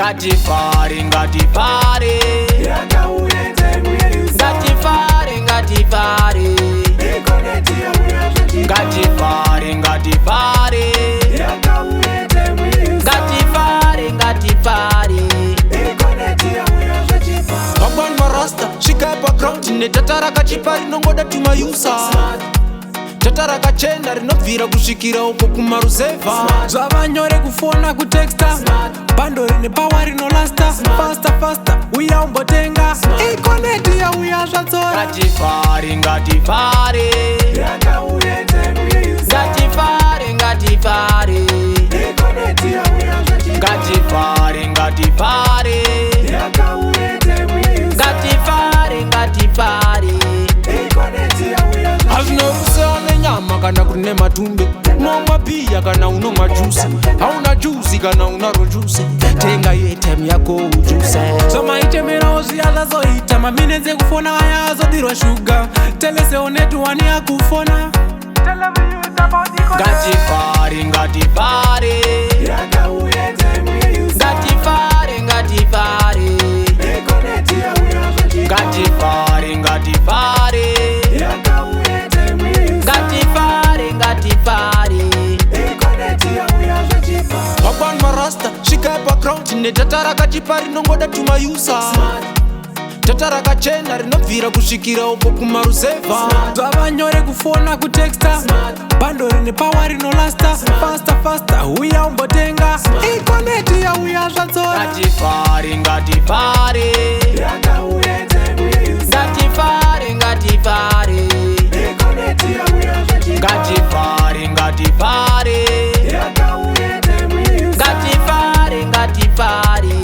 Ngatifare, ngatifare, ngatifare, ngatifare, ngatifare, ngatifare, ngatifare, ngatifare. Mabwan marasta, shika hapa ground ne tatara kachipari nongoda tumayusa. Tatara kachenda rinovira kushikira uko kumaruzeva. Zvavanyore kufona kutexta, bando rine power rinolasta. Faster faster, uya umbotenga, ikoneti ya uya zvatsora. Ngatifare, ngatifare, ngatifare, ngatifare, ngatifare, ngatifare, ngatifare, ngatifare. Azvinorusana nyama kana kurine matumbe, unomwa bia kana unomwa juice, hauna juice kana unaro juice, tenga item yako ujuse. Somaitemera ziya zazoita maminenze kufona aya azodirwa sugar, telese onetu wani akufona. Ngatifare, ngatifare, ngatifare, ngatifare, ngatifare, ngatifare, ngatifare, ngatifare. Mabwan marasta, shika hapa ground ne tatara kachipari nongoda tumayusa. Tatara kachena rinovira kushikira uko kumaruzeva. Zvavanyore kufona kutexta, bando rine power rinolasta. Faster faster, uya umbotenga, ikoneti ya uya zvatsora. Ngatifare, ngatifare, ngatifare, ngatifare, ngatifare, ngatifare, ngatifare, ngatifare.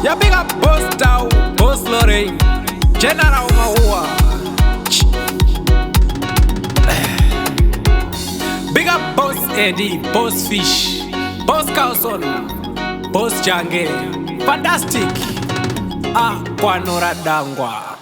Ya big up Boss Tau, Boss Lorraine, General Mahua. Big up Boss Eddie, Boss Fish, Boss Carlson, Boss Jange, Fantastic, Kwanora Dangwa.